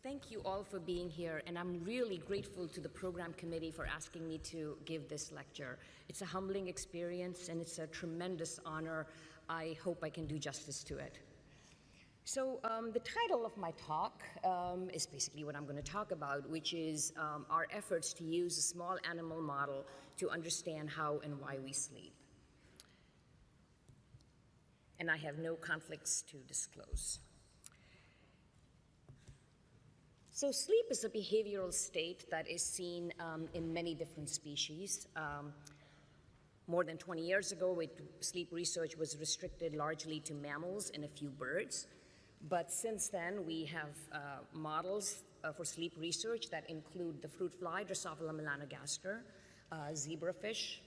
Thank you all for being here, and I'm really grateful to the program committee for asking me to give this lecture. It's a humbling experience, and it's a tremendous honor. I hope I can do justice to it. So the title of my talk is basically what I'm going to talk about, which is our efforts to use a small animal model to understand how and why we sleep. And I have no conflicts to disclose. So sleep is a behavioral state that is seen in many different species. More than 20 years ago, sleep research was restricted largely to mammals and a few birds. But since then, we have models for sleep research that include the fruit fly, Drosophila melanogaster, zebrafish,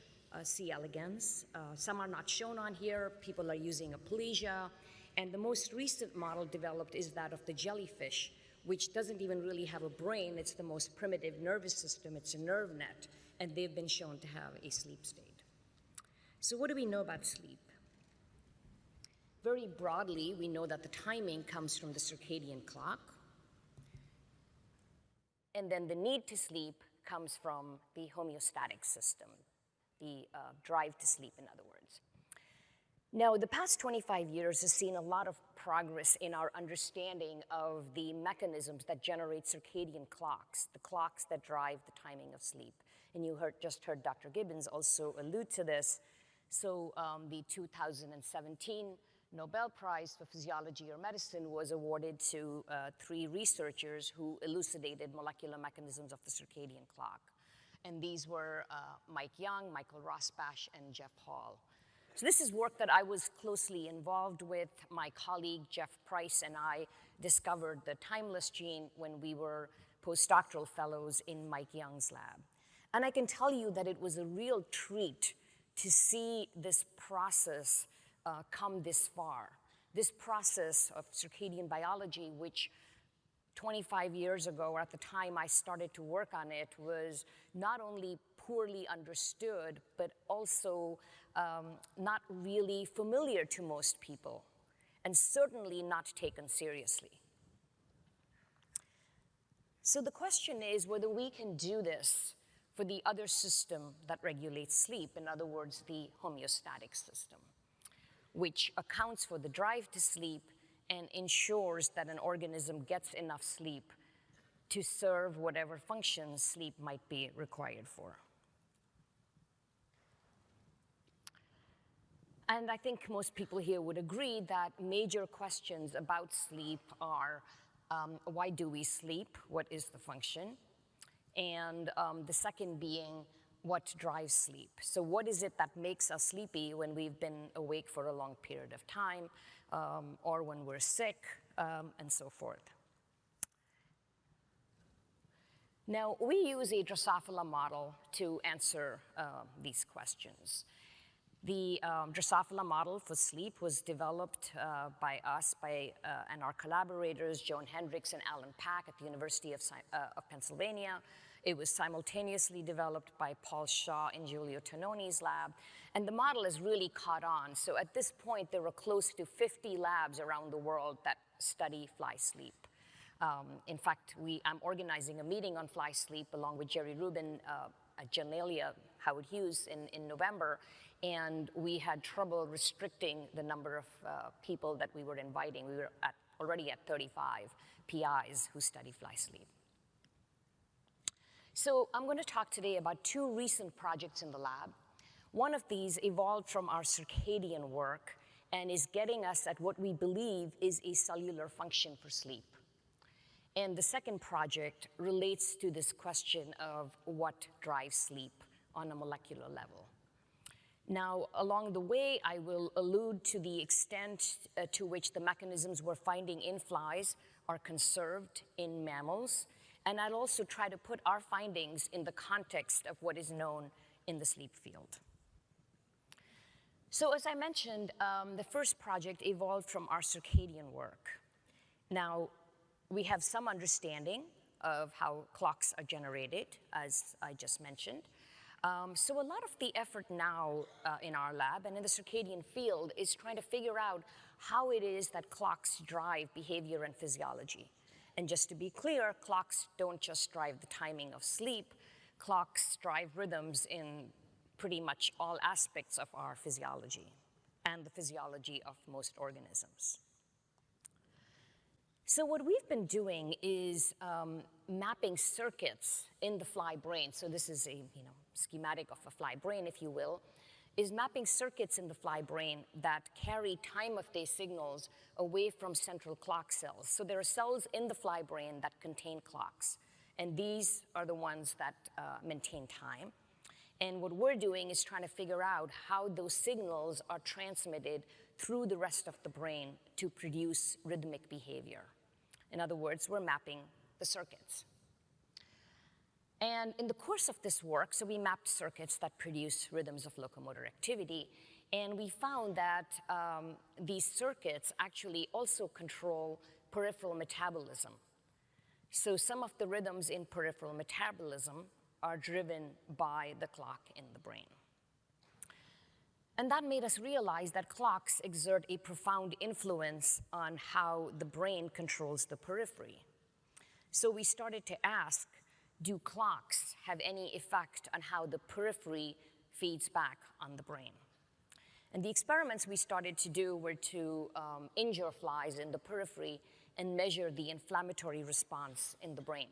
C. elegans. Some are not shown on here. People are using aplysia. And the most recent model developed is that of the jellyfish, which doesn't even really have a brain. It's the most primitive nervous system. It's a nerve net. And they've been shown to have a sleep state. So what do we know about sleep? Very broadly, we know that the timing comes from the circadian clock. And then the need to sleep comes from the homeostatic system, the drive to sleep, in other words. Now, the past 25 years has seen a lot of progress in our understanding of the mechanisms that generate circadian clocks, the clocks that drive the timing of sleep. And you just heard Dr. Gibbons also allude to this. So the 2017 Nobel Prize for Physiology or Medicine was awarded to 3 researchers who elucidated molecular mechanisms of the circadian clock. And these were Mike Young, Michael Rosbash, and Jeff Hall. So this is work that I was closely involved with. My colleague Jeff Price and I discovered the timeless gene when we were postdoctoral fellows in Mike Young's lab. And I can tell you that it was a real treat to see this process come this far. This process of circadian biology, which 25 years ago, or at the time I started to work on it, was not only poorly understood, but also not really familiar to most people, and certainly not taken seriously. So the question is whether we can do this for the other system that regulates sleep, in other words, the homeostatic system, which accounts for the drive to sleep and ensures that an organism gets enough sleep to serve whatever functions sleep might be required for. And I think most people here would agree that major questions about sleep are, why do we sleep? What is the function? And the second being, what drives sleep? So what is it that makes us sleepy when we've been awake for a long period of time, or when we're sick, and so forth? Now, we use a Drosophila model to answer these questions. The Drosophila model for sleep was developed by us, and our collaborators, Joan Hendricks and Alan Pack at the University of Pennsylvania. It was simultaneously developed by Paul Shaw in Giulio Tononi's lab, and the model has really caught on. So at this point, there are close to 50 labs around the world that study fly sleep. In fact, I'm organizing a meeting on fly sleep along with Jerry Rubin at Genelia, Howard Hughes in November, and we had trouble restricting the number of people that we were inviting. We were already at 35 PIs who study fly sleep. So I'm going to talk today about 2 recent projects in the lab. One of these evolved from our circadian work and is getting us at what we believe is a cellular function for sleep. And the second project relates to this question of what drives sleep on a molecular level. Now, along the way, I will allude to the extent to which the mechanisms we're finding in flies are conserved in mammals. And I'll also try to put our findings in the context of what is known in the sleep field. So as I mentioned, the first project evolved from our circadian work. Now, we have some understanding of how clocks are generated, as I just mentioned. So a lot of the effort now in our lab and in the circadian field is trying to figure out how it is that clocks drive behavior and physiology. And just to be clear, clocks don't just drive the timing of sleep. Clocks drive rhythms in pretty much all aspects of our physiology and the physiology of most organisms. So what we've been doing is mapping circuits in the fly brain. So this is a schematic of a fly brain, if you will, is mapping circuits in the fly brain that carry time of day signals away from central clock cells. So there are cells in the fly brain that contain clocks, and these are the ones that maintain time. And what we're doing is trying to figure out how those signals are transmitted through the rest of the brain to produce rhythmic behavior. In other words, we're mapping the circuits. And in the course of this work, so we mapped circuits that produce rhythms of locomotor activity, and we found that these circuits actually also control peripheral metabolism. So some of the rhythms in peripheral metabolism are driven by the clock in the brain. And that made us realize that clocks exert a profound influence on how the brain controls the periphery. So we started to ask, do clocks have any effect on how the periphery feeds back on the brain? And the experiments we started to do were to injure flies in the periphery and measure the inflammatory response in the brain.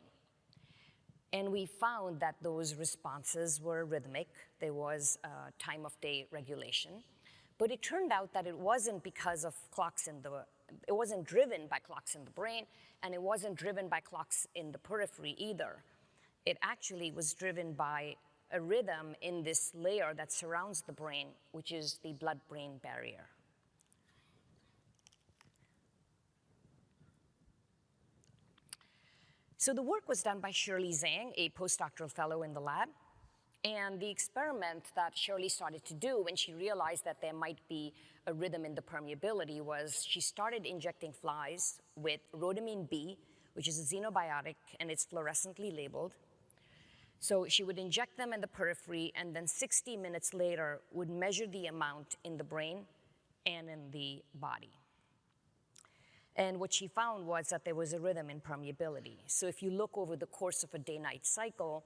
And we found that those responses were rhythmic. There was time of day regulation. But it turned out that it wasn't because of clocks it wasn't driven by clocks in the brain, and it wasn't driven by clocks in the periphery either. It actually was driven by a rhythm in this layer that surrounds the brain, which is the blood-brain barrier. So the work was done by Shirley Zhang, a postdoctoral fellow in the lab. And the experiment that Shirley started to do when she realized that there might be a rhythm in the permeability was she started injecting flies with rhodamine B, which is a xenobiotic, and it's fluorescently labeled. So she would inject them in the periphery, and then 60 minutes later would measure the amount in the brain and in the body. And what she found was that there was a rhythm in permeability. So if you look over the course of a day-night cycle,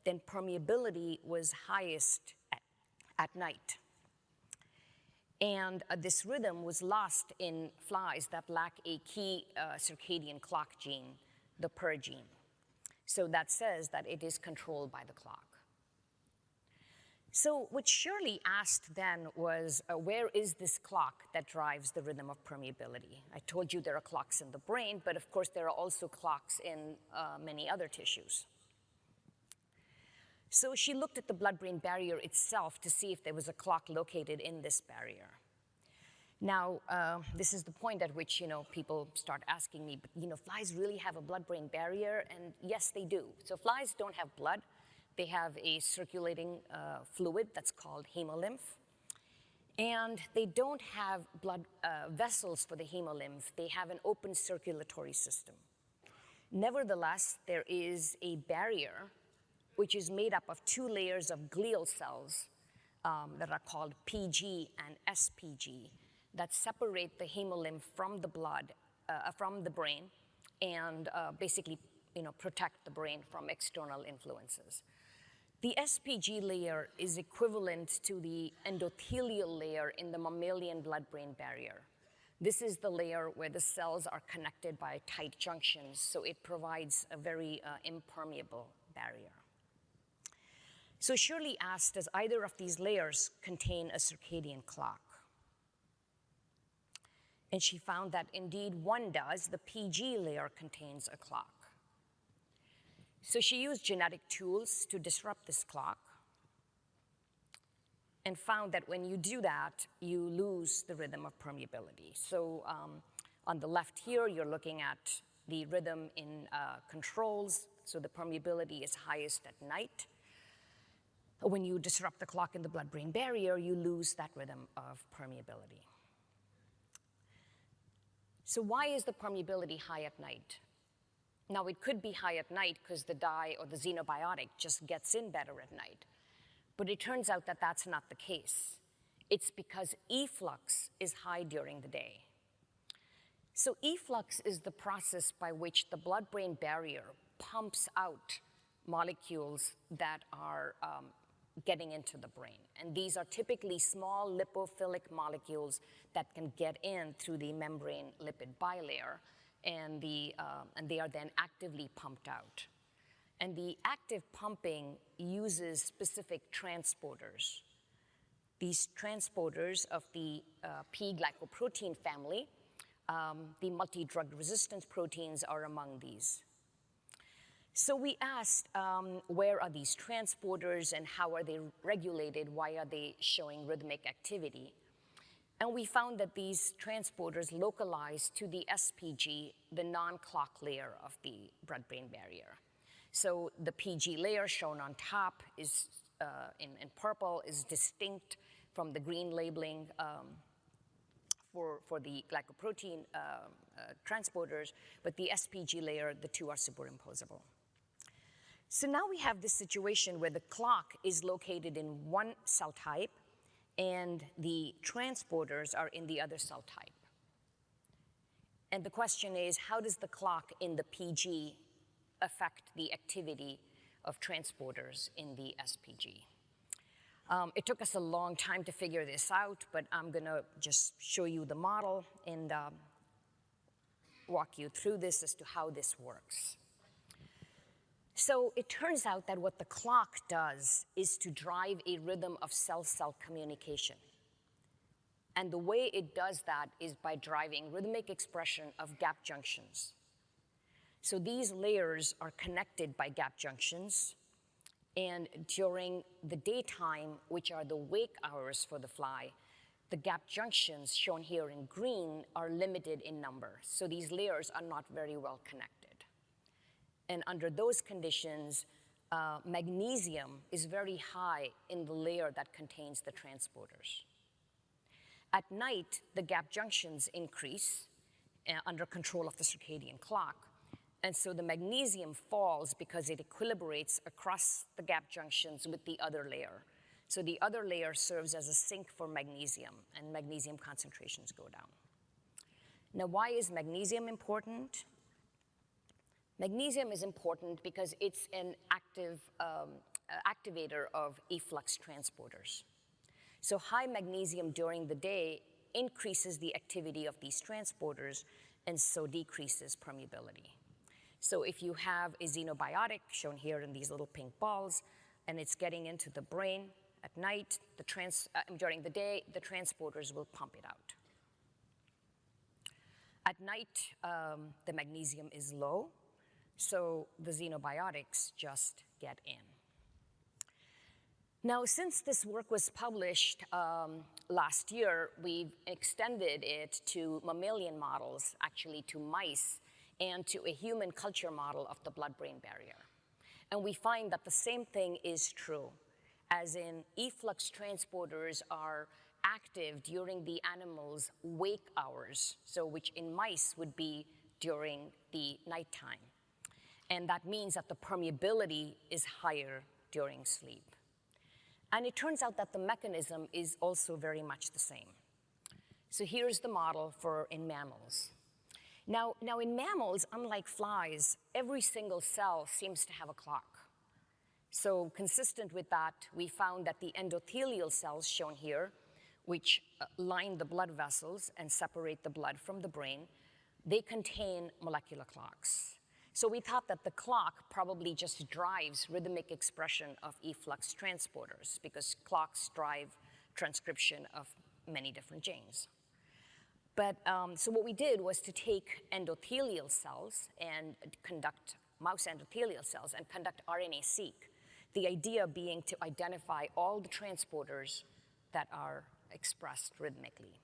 then permeability was highest at night. And this rhythm was lost in flies that lack a key circadian clock gene, the PER gene. So that says that it is controlled by the clock. So what Shirley asked then was, where is this clock that drives the rhythm of permeability? I told you there are clocks in the brain, but of course there are also clocks in many other tissues. So she looked at the blood-brain barrier itself to see if there was a clock located in this barrier. Now, this is the point at which people start asking me, but flies really have a blood-brain barrier? And yes, they do. So flies don't have blood. They have a circulating fluid that's called hemolymph. And they don't have blood vessels for the hemolymph. They have an open circulatory system. Nevertheless, there is a barrier which is made up of two layers of glial cells that are called PG and SPG that separate the hemolymph from the blood, from the brain, and basically protect the brain from external influences. The SPG layer is equivalent to the endothelial layer in the mammalian blood-brain barrier. This is the layer where the cells are connected by tight junctions, so it provides a very impermeable barrier. So Shirley asked, does either of these layers contain a circadian clock? And she found that indeed one does. The PG layer contains a clock. So she used genetic tools to disrupt this clock and found that when you do that, you lose the rhythm of permeability. So on the left here, you're looking at the rhythm in controls. So the permeability is highest at night. When you disrupt the clock in the blood-brain barrier, you lose that rhythm of permeability. So why is the permeability high at night? Now, it could be high at night because the dye or the xenobiotic just gets in better at night. But it turns out that that's not the case. It's because efflux is high during the day. So efflux is the process by which the blood-brain barrier pumps out molecules that are getting into the brain. And these are typically small lipophilic molecules that can get in through the membrane lipid bilayer, and they are then actively pumped out. And the active pumping uses specific transporters. These transporters of the P-glycoprotein family, the multi-drug resistance proteins are among these. So we asked, where are these transporters and how are they regulated? Why are they showing rhythmic activity? And we found that these transporters localize to the SPG, the non-clock layer of the blood-brain barrier. So the PG layer shown on top is, in purple, is distinct from the green labeling for the glycoprotein transporters, but the SPG layer, the two are superimposable. So now we have this situation where the clock is located in one cell type and the transporters are in the other cell type. And the question is, how does the clock in the PG affect the activity of transporters in the SPG? It took us a long time to figure this out, but I'm gonna just show you the model and walk you through this as to how this works. So it turns out that what the clock does is to drive a rhythm of cell-cell communication. And the way it does that is by driving rhythmic expression of gap junctions. So these layers are connected by gap junctions, and during the daytime, which are the wake hours for the fly, the gap junctions shown here in green are limited in number. So these layers are not very well connected. And under those conditions, magnesium is very high in the layer that contains the transporters. At night, the gap junctions increase under control of the circadian clock. And so the magnesium falls because it equilibrates across the gap junctions with the other layer. So the other layer serves as a sink for magnesium, and magnesium concentrations go down. Now, why is magnesium important? Magnesium is important because it's an active activator of efflux transporters. So high magnesium during the day increases the activity of these transporters and so decreases permeability. So if you have a xenobiotic, shown here in these little pink balls, and it's getting into the brain at night, during the day, the transporters will pump it out. At night, the magnesium is low, so the xenobiotics just get in. Now, since this work was published last year, we've extended it to mammalian models, actually to mice, and to a human culture model of the blood-brain barrier. And we find that the same thing is true, as in efflux transporters are active during the animal's wake hours, so which in mice would be during the nighttime. And that means that the permeability is higher during sleep. And it turns out that the mechanism is also very much the same. So here's the model for in mammals. Now in mammals, unlike flies, every single cell seems to have a clock. So consistent with that, we found that the endothelial cells shown here, which line the blood vessels and separate the blood from the brain, they contain molecular clocks. So we thought that the clock probably just drives rhythmic expression of efflux transporters because clocks drive transcription of many different genes. But so what we did was to take endothelial cells and conduct mouse endothelial cells and conduct RNA-seq. The idea being to identify all the transporters that are expressed rhythmically.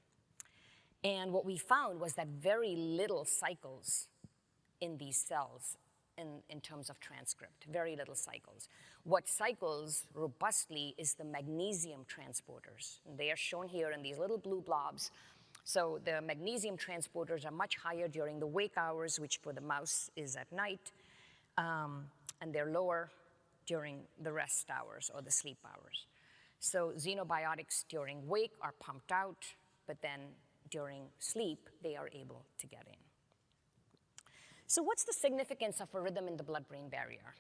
And what we found was that very little cycles in these cells in terms of transcript, very little cycles. What cycles robustly is the magnesium transporters. And they are shown here in these little blue blobs. So the magnesium transporters are much higher during the wake hours, which for the mouse is at night, and they're lower during the rest hours or the sleep hours. So xenobiotics during wake are pumped out, but then during sleep, they are able to get in. So what's the significance of a rhythm in the blood-brain barrier?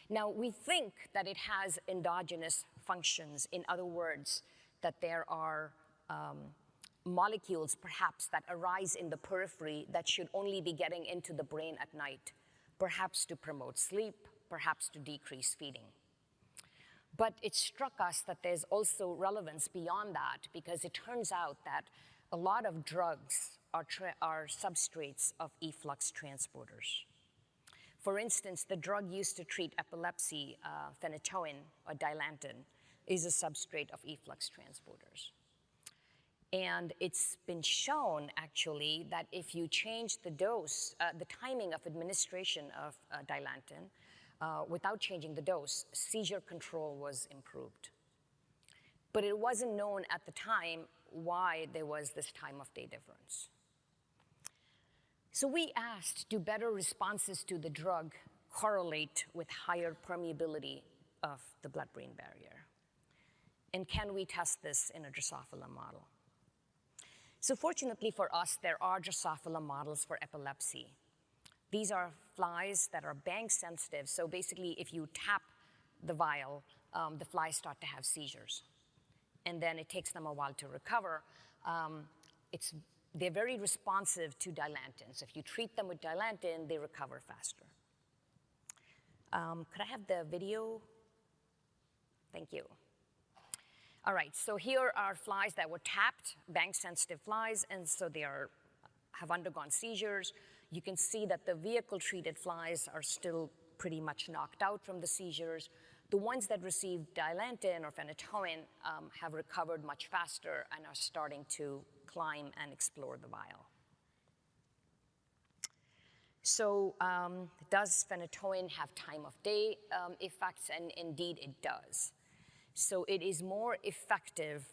Now, we think that it has endogenous functions. In other words, that there are molecules, perhaps, that arise in the periphery that should only be getting into the brain at night, perhaps to promote sleep, perhaps to decrease feeding. But it struck us that there's also relevance beyond that, because it turns out that a lot of drugs are substrates of efflux transporters. For instance, the drug used to treat epilepsy, phenytoin or dilantin, is a substrate of efflux transporters. And it's been shown, actually, that if you change the dose, the timing of administration of dilantin, without changing the dose, seizure control was improved. But it wasn't known at the time why there was this time of day difference. So we asked, do better responses to the drug correlate with higher permeability of the blood-brain barrier? And can we test this in a Drosophila model? So fortunately for us, there are Drosophila models for epilepsy. These are flies that are bank sensitive. So basically, if you tap the vial, the flies start to have seizures. And then it takes them a while to recover. They're very responsive to dilantin. So if you treat them with dilantin, they recover faster. Could I have the video? Thank you. All right, so here are flies that were tapped, bank-sensitive flies, and so they have undergone seizures. You can see that the vehicle-treated flies are still pretty much knocked out from the seizures. The ones that received dilantin or phenytoin have recovered much faster and are starting to climb and explore the vial. So does phenytoin have time of day effects? And indeed it does. So it is more effective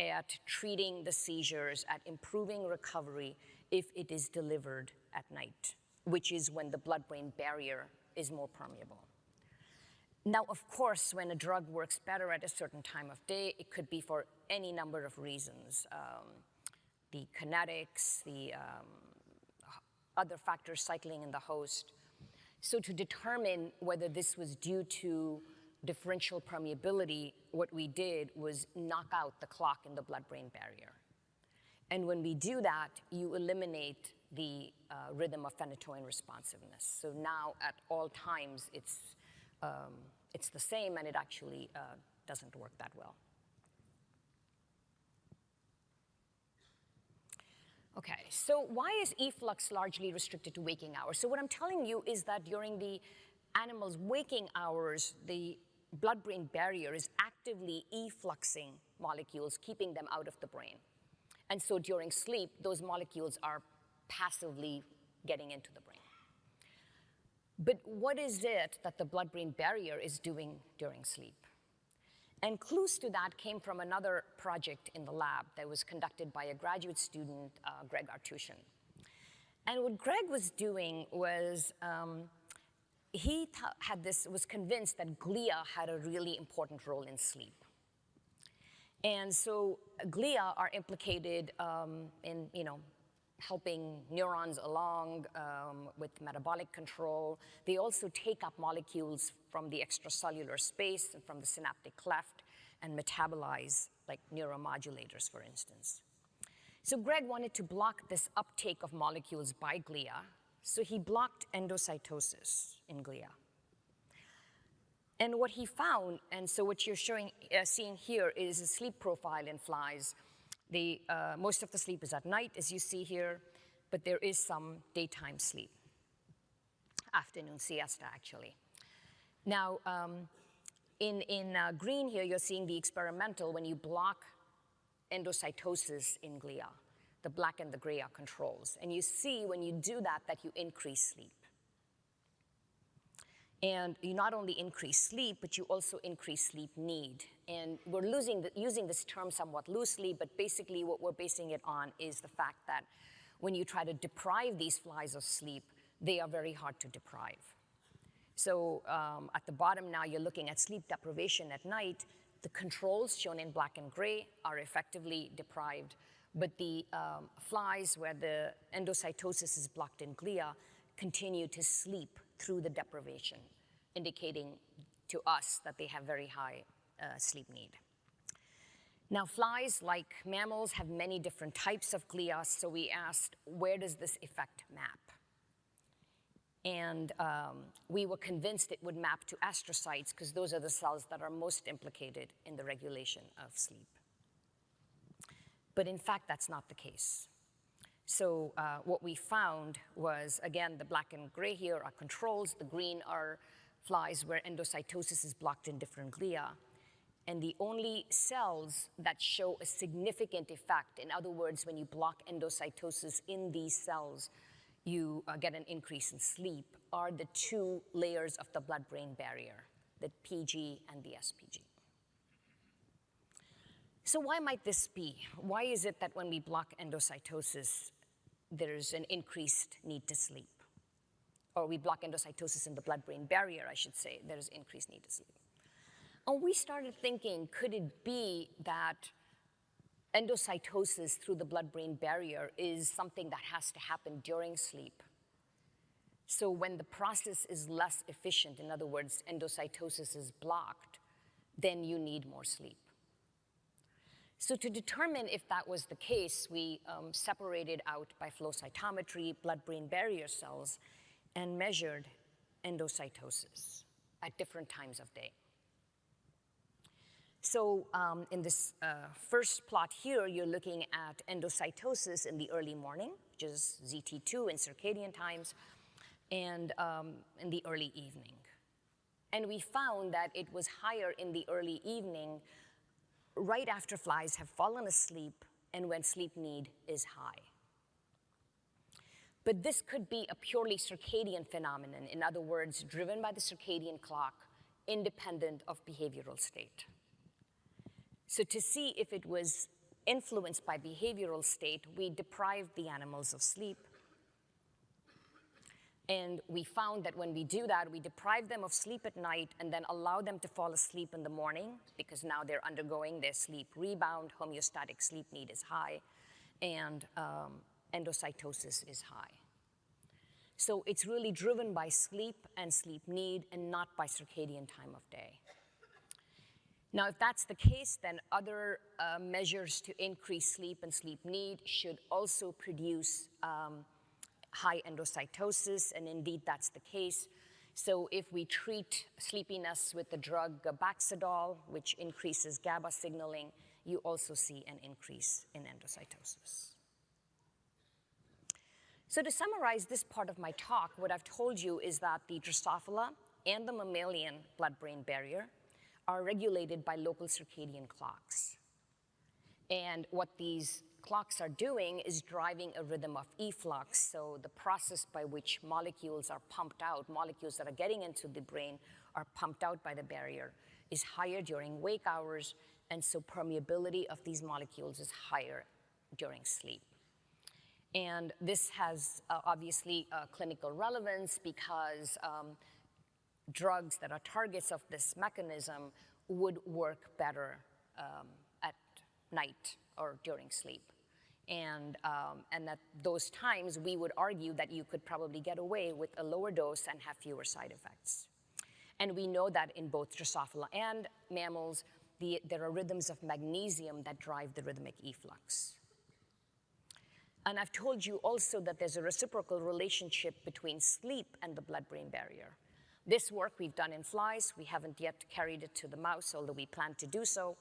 at treating the seizures, at improving recovery if it is delivered at night, which is when the blood-brain barrier is more permeable. Now, of course, when a drug works better at a certain time of day, it could be for any number of reasons. The kinetics, the other factors cycling in the host. So to determine whether this was due to differential permeability, what we did was knock out the clock in the blood-brain barrier. And when we do that, you eliminate the rhythm of phenytoin responsiveness. So now at all times, it's the same, and it actually doesn't work that well. Okay, so why is efflux largely restricted to waking hours? So what I'm telling you is that during the animal's waking hours, the blood-brain barrier is actively effluxing molecules, keeping them out of the brain. And so during sleep, those molecules are passively getting into the brain. But what is it that the blood-brain barrier is doing during sleep? And clues to that came from another project in the lab that was conducted by a graduate student, Greg Artushan. And what Greg was doing was, he was convinced that glia had a really important role in sleep. And so glia are implicated in, helping neurons along with metabolic control. They also take up molecules from the extracellular space and from the synaptic cleft and metabolize, like neuromodulators, for instance. So Greg wanted to block this uptake of molecules by glia, so he blocked endocytosis in glia. And what he found, and so what you're seeing here is a sleep profile in flies. Most of the sleep is at night, as you see here, but there is some daytime sleep, afternoon siesta, actually. Now, in green here, you're seeing the experimental when you block endocytosis in glia. The black and the gray are controls. And you see when you do that, that you increase sleep. And you not only increase sleep, but you also increase sleep need. And we're using this term somewhat loosely, but basically what we're basing it on is the fact that when you try to deprive these flies of sleep, they are very hard to deprive. So at the bottom now, you're looking at sleep deprivation at night. The controls shown in black and gray are effectively deprived, but the flies where the endocytosis is blocked in glia continue to sleep through the deprivation, indicating to us that they have very high sleep need. Now, flies, like mammals, have many different types of glia, so we asked, where does this effect map? And we were convinced it would map to astrocytes, because those are the cells that are most implicated in the regulation of sleep. But in fact, that's not the case. So what we found was, again, the black and gray here are controls. The green are flies where endocytosis is blocked in different glia. And the only cells that show a significant effect, in other words, when you block endocytosis in these cells, you get an increase in sleep, are the two layers of the blood-brain barrier, the PG and the SPG. So why might this be? Why is it that when we block endocytosis, there's an increased need to sleep? Or we block endocytosis in the blood-brain barrier, I should say, there's increased need to sleep. And we started thinking, could it be that endocytosis through the blood-brain barrier is something that has to happen during sleep? So when the process is less efficient, in other words, endocytosis is blocked, then you need more sleep. So to determine if that was the case, we separated out by flow cytometry blood-brain barrier cells and measured endocytosis at different times of day. So in this first plot here, you're looking at endocytosis in the early morning, which is ZT2 in circadian times, and in the early evening. And we found that it was higher in the early evening right after flies have fallen asleep and when sleep need is high. But this could be a purely circadian phenomenon, in other words, driven by the circadian clock, independent of behavioral state. So to see if it was influenced by behavioral state, we deprived the animals of sleep. And we found that when we do that, we deprive them of sleep at night and then allow them to fall asleep in the morning, because now they're undergoing their sleep rebound, homeostatic sleep need is high, and endocytosis is high. So it's really driven by sleep and sleep need and not by circadian time of day. Now, if that's the case, then other measures to increase sleep and sleep need should also produce high endocytosis, and indeed that's the case. So if we treat sleepiness with the drug Baxidol, which increases GABA signaling, you also see an increase in endocytosis. So to summarize this part of my talk, what I've told you is that the Drosophila and the mammalian blood-brain barrier are regulated by local circadian clocks. And what these clocks are doing is driving a rhythm of efflux, so the process by which molecules are pumped out, molecules that are getting into the brain are pumped out by the barrier, is higher during wake hours, and so permeability of these molecules is higher during sleep. And this has obviously clinical relevance because drugs that are targets of this mechanism would work better at night or during sleep. And at those times, we would argue that you could probably get away with a lower dose and have fewer side effects. And we know that in both Drosophila and mammals, there are rhythms of magnesium that drive the rhythmic efflux. And I've told you also that there's a reciprocal relationship between sleep and the blood-brain barrier. This work we've done in flies. We haven't yet carried it to the mouse, although we plan to do so.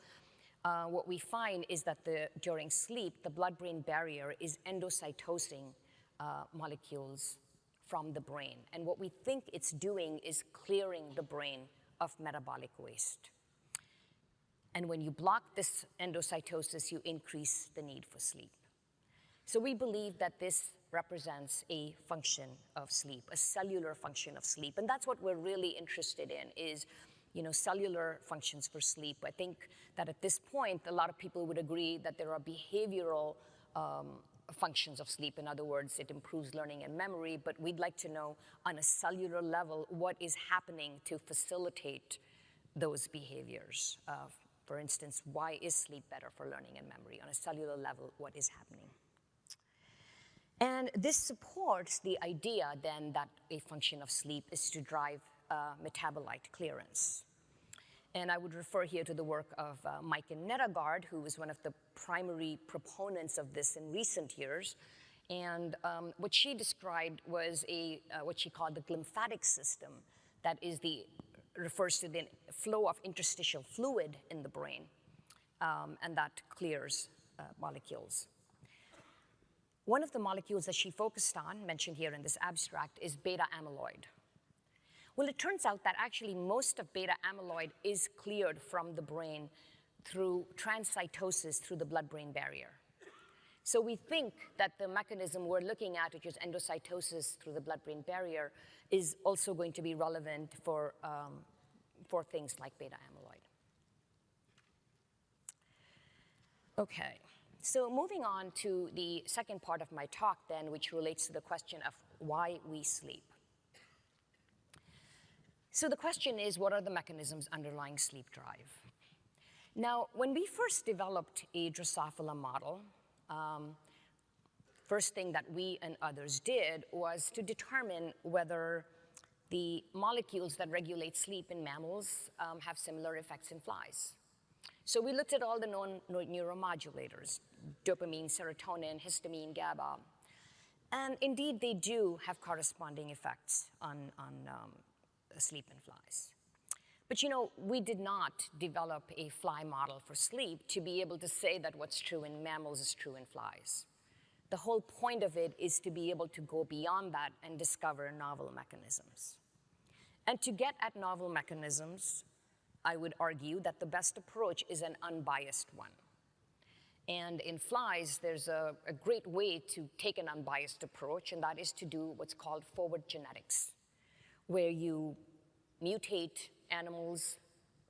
What we find is that during sleep, the blood-brain barrier is endocytosing molecules from the brain. And what we think it's doing is clearing the brain of metabolic waste. And when you block this endocytosis, you increase the need for sleep. So we believe that this represents a function of sleep, a cellular function of sleep. And that's what we're really interested in is, cellular functions for sleep. I think that at this point, a lot of people would agree that there are behavioral functions of sleep. In other words, it improves learning and memory, but we'd like to know on a cellular level what is happening to facilitate those behaviors. For instance, why is sleep better for learning and memory? On a cellular level, what is happening? And this supports the idea then that a function of sleep is to drive metabolite clearance. And I would refer here to the work of Mike and Nettegard, who was one of the primary proponents of this in recent years. And what she described was what she called the glymphatic system, that is refers to the flow of interstitial fluid in the brain, and that clears molecules. One of the molecules that she focused on, mentioned here in this abstract, is beta amyloid. Well, it turns out that actually most of beta amyloid is cleared from the brain through transcytosis through the blood-brain barrier. So we think that the mechanism we're looking at, which is endocytosis through the blood-brain barrier, is also going to be relevant for things like beta amyloid. Okay, so moving on to the second part of my talk then, which relates to the question of why we sleep. So the question is, what are the mechanisms underlying sleep drive? Now, when we first developed a Drosophila model, first thing that we and others did was to determine whether the molecules that regulate sleep in mammals have similar effects in flies. So we looked at all the known neuromodulators, dopamine, serotonin, histamine, GABA. And indeed, they do have corresponding effects on sleep in flies. But you know, we did not develop a fly model for sleep to be able to say that what's true in mammals is true in flies. The whole point of it is to be able to go beyond that and discover novel mechanisms. And to get at novel mechanisms, I would argue that the best approach is an unbiased one. And in flies, there's a great way to take an unbiased approach, and that is to do what's called forward genetics, where you mutate animals,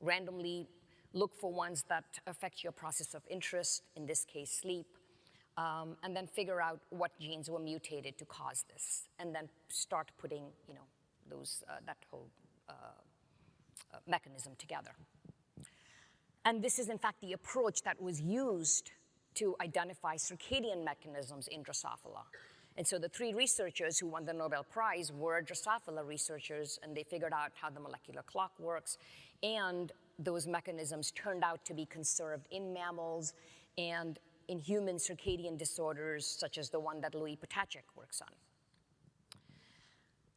randomly look for ones that affect your process of interest, in this case sleep, and then figure out what genes were mutated to cause this, and then start putting, you know, that whole mechanism together. And this is in fact the approach that was used to identify circadian mechanisms in Drosophila. And so the three researchers who won the Nobel Prize were Drosophila researchers, and they figured out how the molecular clock works, and those mechanisms turned out to be conserved in mammals and in human circadian disorders, such as the one that Louis Potacek works on.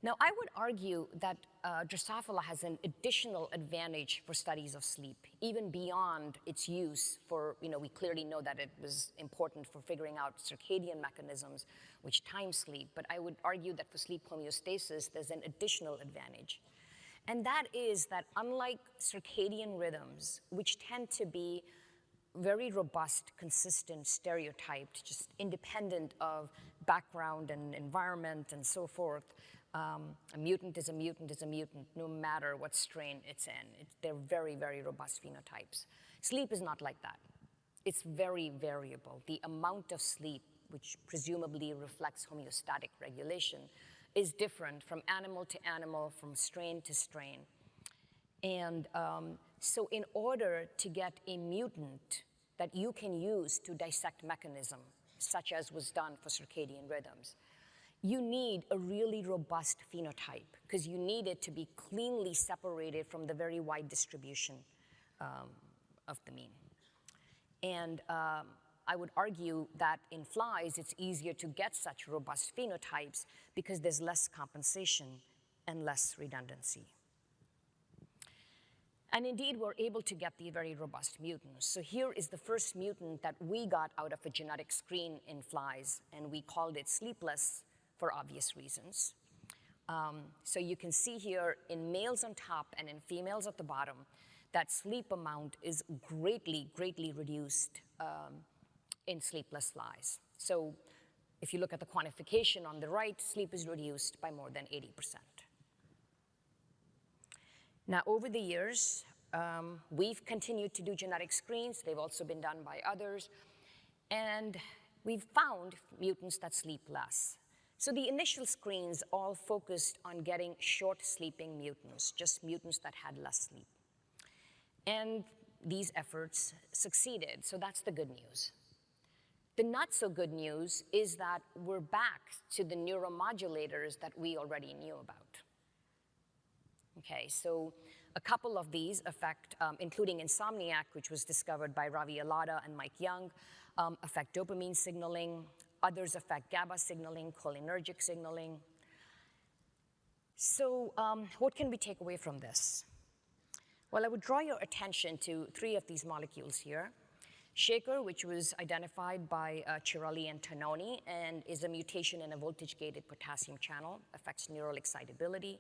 Now, I would argue that Drosophila has an additional advantage for studies of sleep, even beyond its use for, you know, we clearly know that it was important for figuring out circadian mechanisms which time sleep, but I would argue that for sleep homeostasis, there's an additional advantage. And that is that unlike circadian rhythms, which tend to be very robust, consistent, stereotyped, just independent of background and environment and so forth, a mutant is a mutant is a mutant, no matter what strain it's in. They're very, very robust phenotypes. Sleep is not like that. It's very variable. The amount of sleep, which presumably reflects homeostatic regulation, is different from animal to animal, from strain to strain. And so in order to get a mutant that you can use to dissect mechanism, such as was done for circadian rhythms, you need a really robust phenotype, because you need it to be cleanly separated from the very wide distribution of the mean. And I would argue that in flies, it's easier to get such robust phenotypes because there's less compensation and less redundancy. And indeed, we're able to get the very robust mutants. So here is the first mutant that we got out of a genetic screen in flies, and we called it sleepless for obvious reasons. So you can see here in males on top and in females at the bottom, that sleep amount is greatly, greatly reduced in sleepless flies. So if you look at the quantification on the right, sleep is reduced by more than 80%. Now, over the years, we've continued to do genetic screens. They've also been done by others. And we've found mutants that sleep less. So the initial screens all focused on getting short sleeping mutants, just mutants that had less sleep. And these efforts succeeded, so that's the good news. The not so good news is that we're back to the neuromodulators that we already knew about. Okay, so a couple of these affect, including insomniac, which was discovered by Ravi Allada and Mike Young, affect dopamine signaling. Others affect GABA signaling, cholinergic signaling. So what can we take away from this? Well, I would draw your attention to 3 of these molecules here. Shaker, which was identified by Cirelli and Tononi, and is a mutation in a voltage-gated potassium channel, affects neural excitability.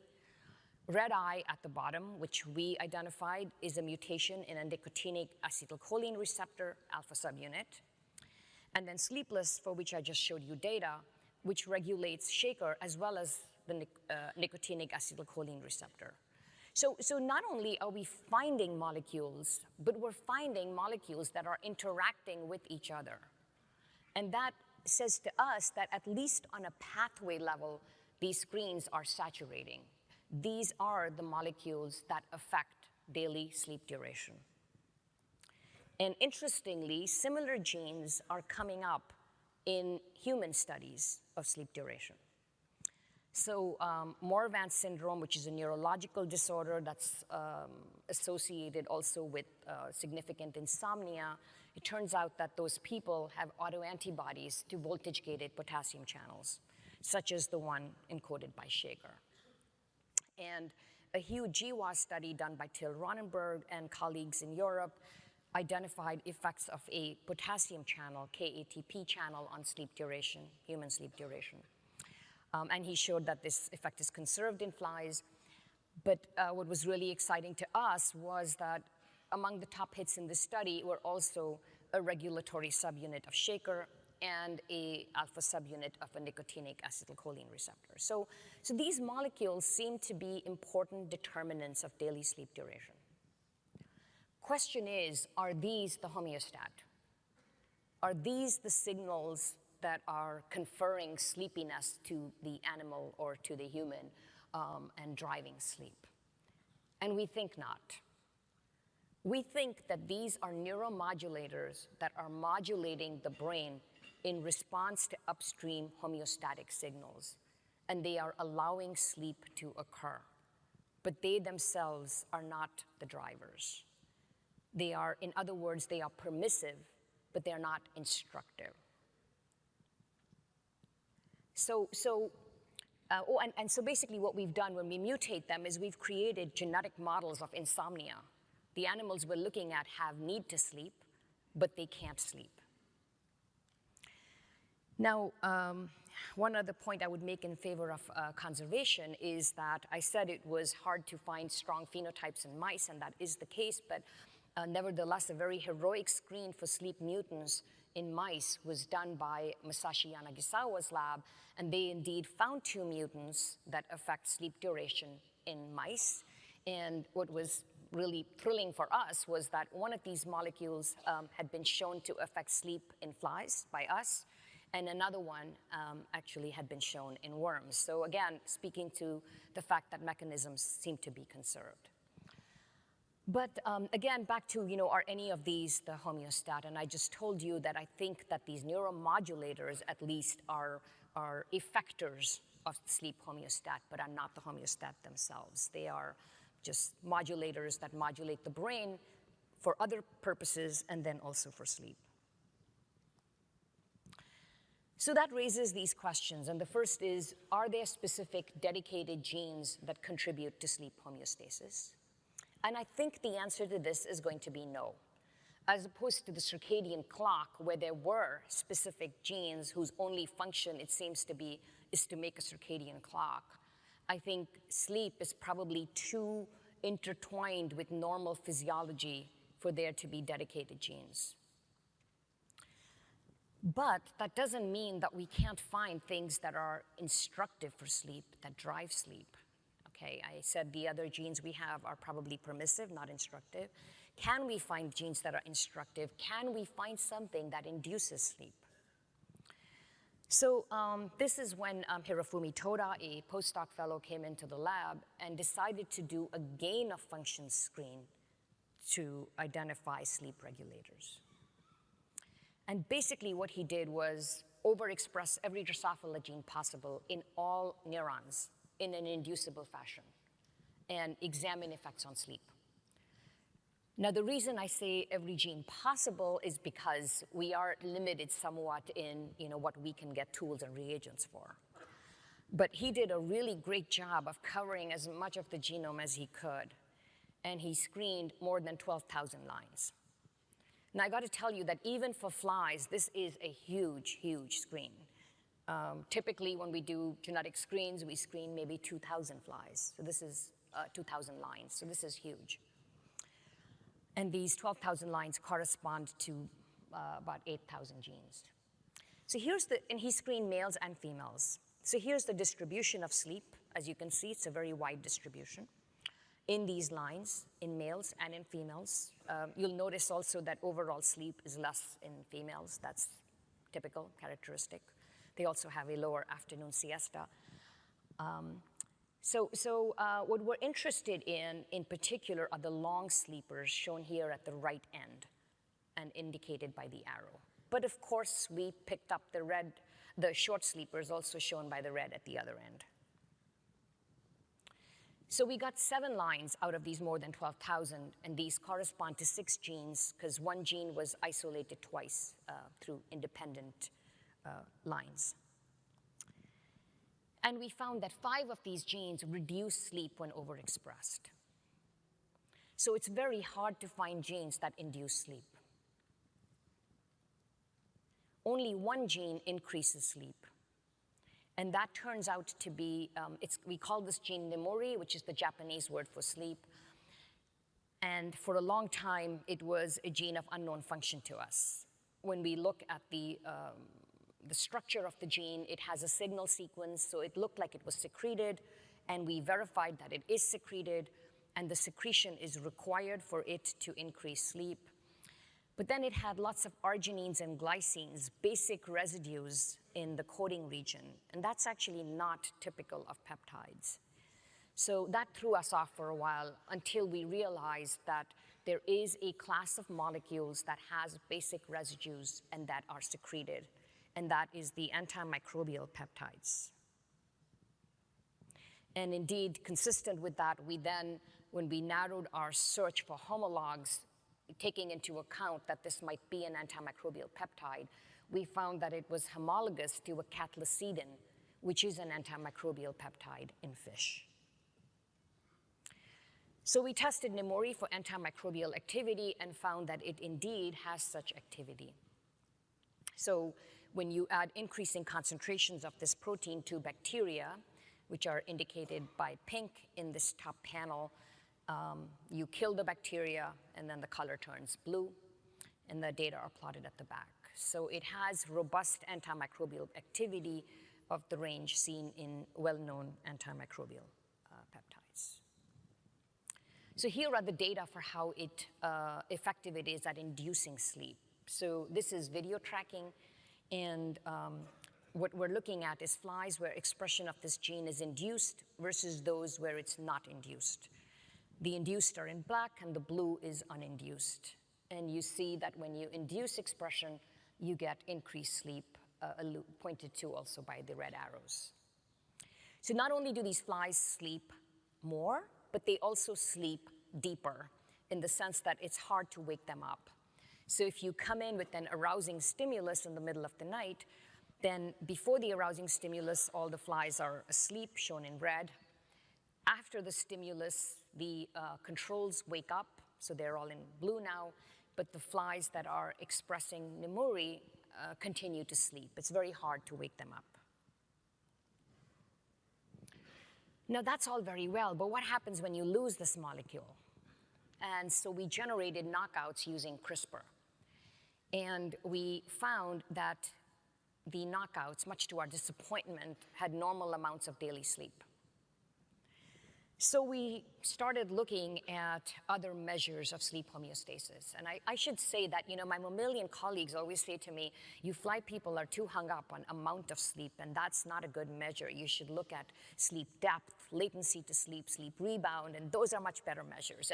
Red eye at the bottom, which we identified, is a mutation in a nicotinic acetylcholine receptor alpha subunit. And then sleepless, for which I just showed you data, which regulates Shaker as well as the nicotinic acetylcholine receptor. So not only are we finding molecules, but we're finding molecules that are interacting with each other. And that says to us that at least on a pathway level, these screens are saturating. These are the molecules that affect daily sleep duration. And interestingly, similar genes are coming up in human studies of sleep duration. So Morvan syndrome, which is a neurological disorder that's associated also with significant insomnia, it turns out that those people have autoantibodies to voltage-gated potassium channels, such as the one encoded by Shaker. And a huge GWAS study done by Till Ronenberg and colleagues in Europe identified effects of a potassium channel, KATP channel, on sleep duration, human sleep duration. And he showed that this effect is conserved in flies. But what was really exciting to us was that among the top hits in this study were also a regulatory subunit of Shaker and a alpha subunit of a nicotinic acetylcholine receptor. So these molecules seem to be important determinants of daily sleep duration. Question is, are these the homeostat? Are these the signals that are conferring sleepiness to the animal or to the human and driving sleep? And we think not. We think that these are neuromodulators that are modulating the brain in response to upstream homeostatic signals, and they are allowing sleep to occur. But they themselves are not the drivers. They are, in other words, they are permissive, but they're not instructive. So basically what we've done when we mutate them is we've created genetic models of insomnia. The animals we're looking at have need to sleep, but they can't sleep. Now, one other point I would make in favor of conservation is that I said it was hard to find strong phenotypes in mice, and that is the case, but nevertheless, a very heroic screen for sleep mutants in mice was done by Masashi Yanagisawa's lab, and they indeed found 2 mutants that affect sleep duration in mice. And what was really thrilling for us was that one of these molecules had been shown to affect sleep in flies by us, and another one actually had been shown in worms. So again, speaking to the fact that mechanisms seem to be conserved. But again, back to, are any of these the homeostat? And I just told you that I think that these neuromodulators at least are effectors of sleep homeostat, but are not the homeostat themselves. They are just modulators that modulate the brain for other purposes and then also for sleep. So that raises these questions, and the first is, are there specific dedicated genes that contribute to sleep homeostasis? And I think the answer to this is going to be no. As opposed to the circadian clock, where there were specific genes whose only function, it seems to be, is to make a circadian clock, I think sleep is probably too intertwined with normal physiology for there to be dedicated genes. But that doesn't mean that we can't find things that are instructive for sleep, that drive sleep. Okay, I said the other genes we have are probably permissive, not instructive. Can we find genes that are instructive? Can we find something that induces sleep? So this is when Hirofumi Toda, a postdoc fellow, came into the lab and decided to do a gain of function screen to identify sleep regulators. And basically what he did was overexpress every Drosophila gene possible in all neurons in an inducible fashion and examine effects on sleep. Now, the reason I say every gene possible is because we are limited somewhat in what we can get tools and reagents for. But he did a really great job of covering as much of the genome as he could, and he screened more than 12,000 lines. Now, I got to tell you that even for flies, this is a huge, huge screen. Typically, when we do genetic screens, we screen maybe 2,000 flies. So this is 2,000 lines, so this is huge. And these 12,000 lines correspond to about 8,000 genes. So and he screened males and females. So here's the distribution of sleep. As you can see, it's a very wide distribution in these lines, in males and in females. You'll notice also that overall sleep is less in females. That's typical, characteristic. They also have a lower afternoon siesta. What we're interested in particular, are the long sleepers shown here at the right end and indicated by the arrow. But of course, we picked up the short sleepers also shown by the red at the other end. So we got 7 lines out of these more than 12,000, and these correspond to 6 genes because 1 gene was isolated twice through independent lines. And we found that 5 of these genes reduce sleep when overexpressed. So it's very hard to find genes that induce sleep. Only 1 gene increases sleep. And that turns out to be, we call this gene nemuri, which is the Japanese word for sleep. And for a long time, it was a gene of unknown function to us. When we look at the structure of the gene, it has a signal sequence, so it looked like it was secreted, and we verified that it is secreted, and the secretion is required for it to increase sleep. But then it had lots of arginines and glycines, basic residues in the coding region, and that's actually not typical of peptides. So that threw us off for a while until we realized that there is a class of molecules that has basic residues and that are secreted, and that is the anti-microbial peptides. And indeed, consistent with that, we then, when we narrowed our search for homologs, taking into account that this might be an antimicrobial peptide, we found that it was homologous to a cathelicidin, which is an antimicrobial peptide in fish. So we tested nemuri for antimicrobial activity and found that it indeed has such activity. So when you add increasing concentrations of this protein to bacteria, which are indicated by pink in this top panel, you kill the bacteria, and then the color turns blue, and the data are plotted at the back. So it has robust antimicrobial activity of the range seen in well-known antimicrobial peptides. So here are the data for how effective it is at inducing sleep. So this is video tracking, and what we're looking at is flies where expression of this gene is induced versus those where it's not induced. The induced are in black, and the blue is uninduced. And you see that when you induce expression, you get increased sleep, pointed to also by the red arrows. So not only do these flies sleep more, but they also sleep deeper in the sense that it's hard to wake them up. So if you come in with an arousing stimulus in the middle of the night, then before the arousing stimulus, all the flies are asleep, shown in red. After the stimulus, the controls wake up, so they're all in blue now, but the flies that are expressing nemuri continue to sleep. It's very hard to wake them up. Now that's all very well, but what happens when you lose this molecule? And so we generated knockouts using CRISPR. And we found that the knockouts, much to our disappointment, had normal amounts of daily sleep. So we started looking at other measures of sleep homeostasis. And I should say that, my mammalian colleagues always say to me, you fly people are too hung up on amount of sleep, and that's not a good measure. You should look at sleep depth, latency to sleep, sleep rebound, and those are much better measures.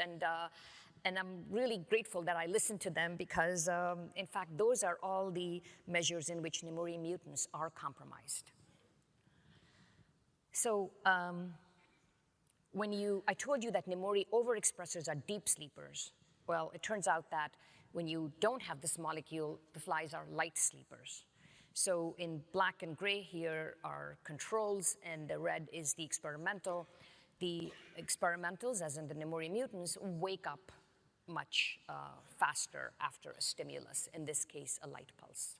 And I'm really grateful that I listened to them because, in fact, those are all the measures in which nemuri mutants are compromised. So I told you that nemuri overexpressors are deep sleepers. Well, it turns out that when you don't have this molecule, the flies are light sleepers. So in black and gray here are controls, and the red is the experimental. The experimentals, as in the nemuri mutants, wake up much faster after a stimulus, in this case, a light pulse.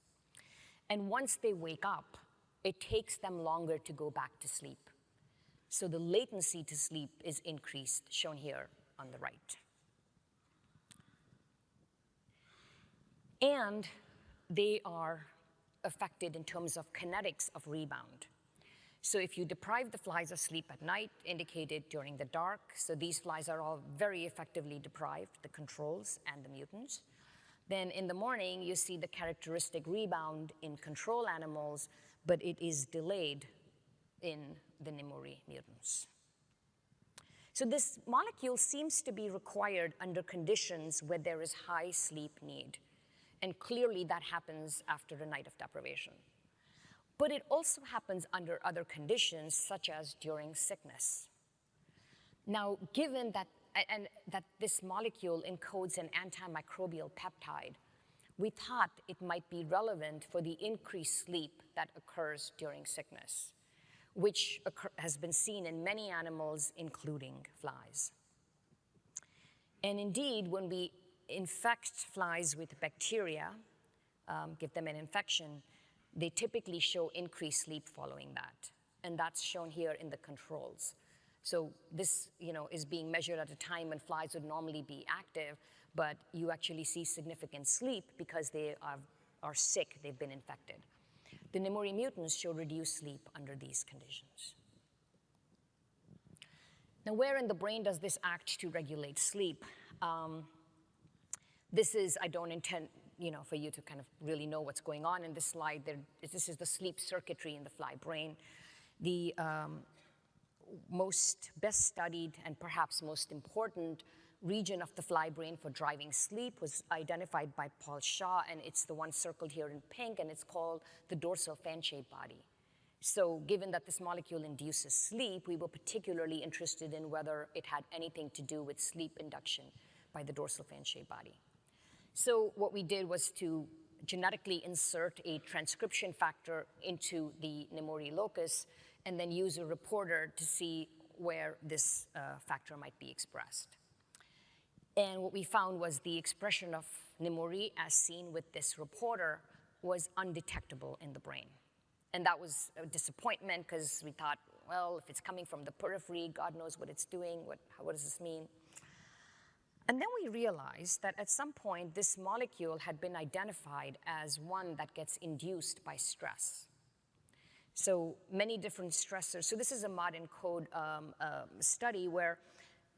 And once they wake up, it takes them longer to go back to sleep. So the latency to sleep is increased, shown here on the right. And they are affected in terms of kinetics of rebound. So if you deprive the flies of sleep at night, indicated during the dark, so these flies are all very effectively deprived, the controls and the mutants, then in the morning you see the characteristic rebound in control animals, but it is delayed in the nemuri mutants. So this molecule seems to be required under conditions where there is high sleep need. And clearly that happens after a night of deprivation. But it also happens under other conditions, such as during sickness. Now, given that, that this molecule encodes an anti-microbial peptide, we thought it might be relevant for the increased sleep that occurs during sickness, which has been seen in many animals, including flies. And indeed, when we infect flies with bacteria, give them an infection, they typically show increased sleep following that. And that's shown here in the controls. So this is being measured at a time when flies would normally be active, but you actually see significant sleep because they are sick, they've been infected. The nemuri mutants show reduced sleep under these conditions. Now, where in the brain does this act to regulate sleep? This is, I don't intend for you to kind of really know what's going on in this slide. This is the sleep circuitry in the fly brain. The best studied and perhaps most important region of the fly brain for driving sleep was identified by Paul Shaw, and it's the one circled here in pink, and it's called the dorsal fan-shaped body. So given that this molecule induces sleep, we were particularly interested in whether it had anything to do with sleep induction by the dorsal fan-shaped body. So what we did was to genetically insert a transcription factor into the nemuri locus and then use a reporter to see where this factor might be expressed. And what we found was the expression of nemuri, as seen with this reporter, was undetectable in the brain. And that was a disappointment because we thought, well, if it's coming from the periphery, God knows what it's doing, what does this mean? And then we realized that at some point, this molecule had been identified as one that gets induced by stress. So many different stressors. So this is a mod-encode study where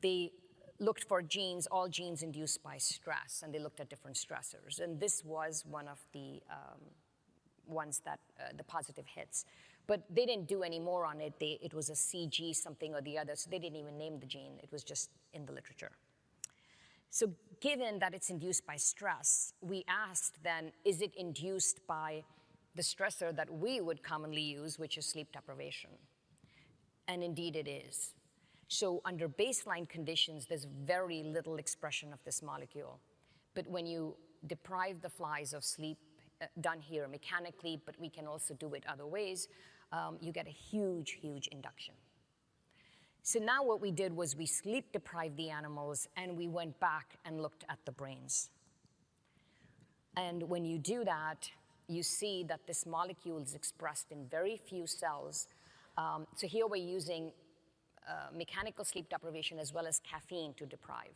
they looked for genes, all genes induced by stress, and they looked at different stressors. And this was one of the ones that, the positive hits. But they didn't do any more on it. It was a CG something or the other, so they didn't even name the gene. It was just in the literature. So given that it's induced by stress, we asked then, is it induced by the stressor that we would commonly use, which is sleep deprivation? And indeed it is. So under baseline conditions, there's very little expression of this molecule. But when you deprive the flies of sleep, done here mechanically, but we can also do it other ways, you get a huge, huge induction. So now what we did was we sleep deprived the animals and we went back and looked at the brains. And when you do that, you see that this molecule is expressed in very few cells. So here we're using mechanical sleep deprivation as well as caffeine to deprive.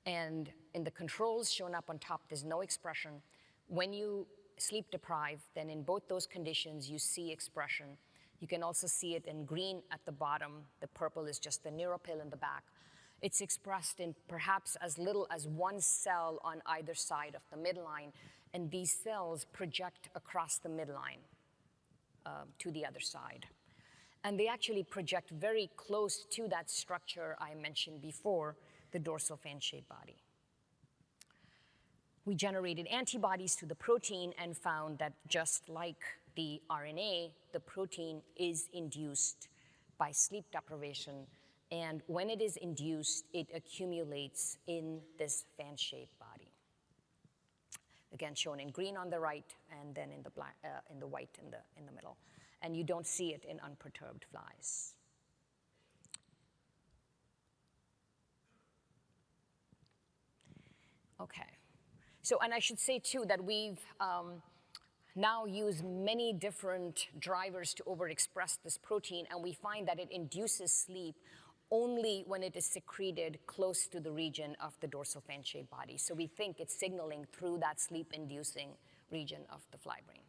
And in the controls shown up on top, there's no expression. When you sleep deprive, then in both those conditions, you see expression. You can also see it in green at the bottom. The purple is just the neuropil in the back. It's expressed in perhaps as little as one cell on either side of the midline, and these cells project across the midline to the other side. And they actually project very close to that structure I mentioned before, the dorsal fan-shaped body. We generated antibodies to the protein and found that just like the RNA, the protein is induced by sleep deprivation. And when it is induced, it accumulates in this fan-shaped body. Again, shown in green on the right, and then in the black, in the white in the middle. And you don't see it in unperturbed flies. Okay. So, and I should say too that we've now used many different drivers to overexpress this protein, and we find that it induces sleep only when it is secreted close to the region of the dorsal fan-shaped body. So we think it's signaling through that sleep-inducing region of the fly brain.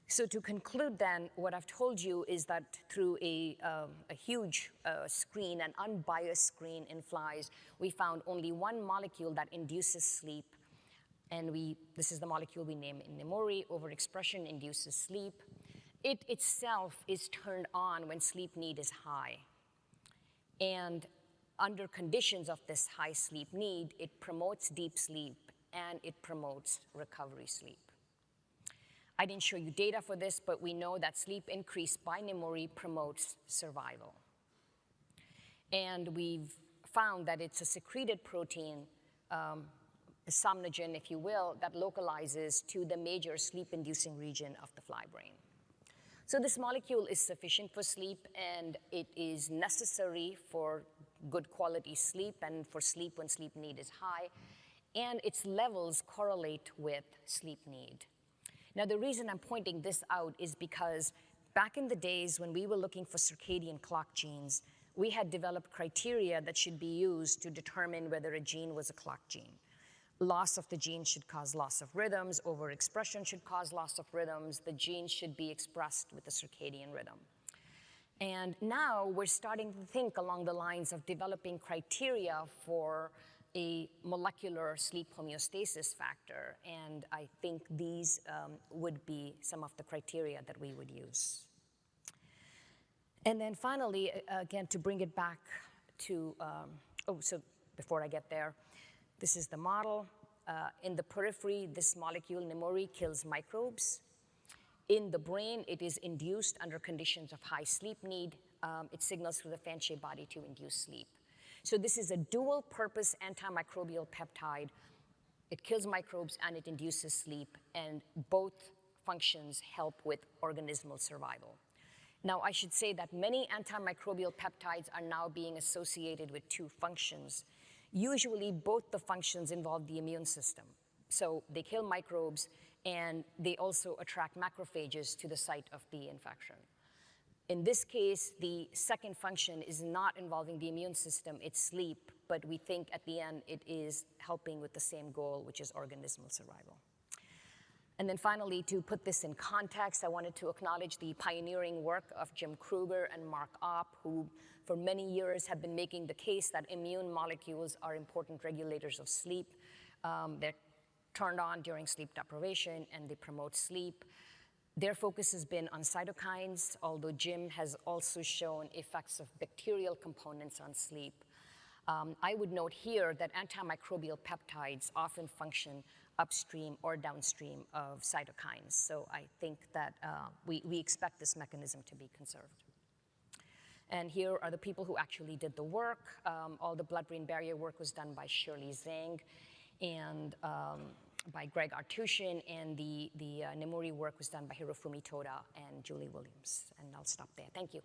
So to conclude then, what I've told you is that through a huge screen, an unbiased screen in flies, we found only one molecule that induces sleep. And this is the molecule we name in nemuri. Overexpression induces sleep. It itself is turned on when sleep need is high. And under conditions of this high sleep need, it promotes deep sleep and it promotes recovery sleep. I didn't show you data for this, but we know that sleep increased by nemuri promotes survival. And we've found that it's a secreted protein, a somnogen, if you will, that localizes to the major sleep-inducing region of the fly brain. So this molecule is sufficient for sleep, and it is necessary for good quality sleep and for sleep when sleep need is high, and its levels correlate with sleep need. Now, the reason I'm pointing this out is because back in the days when we were looking for circadian clock genes, we had developed criteria that should be used to determine whether a gene was a clock gene. Loss of the gene should cause loss of rhythms, overexpression should cause loss of rhythms, the gene should be expressed with a circadian rhythm. And now we're starting to think along the lines of developing criteria for a molecular sleep homeostasis factor, and I think these would be some of the criteria that we would use. And then finally, again, to bring it back to, so before I get there, this is the model. In the periphery, this molecule, nemuri, kills microbes. In the brain, it is induced under conditions of high sleep need. It signals through the fan-shaped body to induce sleep. So this is a dual-purpose antimicrobial peptide. It kills microbes and it induces sleep, and both functions help with organismal survival. Now, I should say that many antimicrobial peptides are now being associated with two functions. Usually, both the functions involve the immune system. So they kill microbes, and they also attract macrophages to the site of the infection. In this case, the second function is not involving the immune system, it's sleep, but we think at the end it is helping with the same goal, which is organismal survival. And then finally, to put this in context, I wanted to acknowledge the pioneering work of Jim Kruger and Mark Opp, who for many years have been making the case that immune molecules are important regulators of sleep. They're turned on during sleep deprivation, and they promote sleep. Their focus has been on cytokines, although Jim has also shown effects of bacterial components on sleep. I would note here that antimicrobial peptides often function upstream or downstream of cytokines. So I think that we expect this mechanism to be conserved. And here are the people who actually did the work. All the blood-brain barrier work was done by Shirley Zhang and by Greg Artushin, and the nemuri work was done by Hirofumi Toda and Julie Williams. And I'll stop there. Thank you.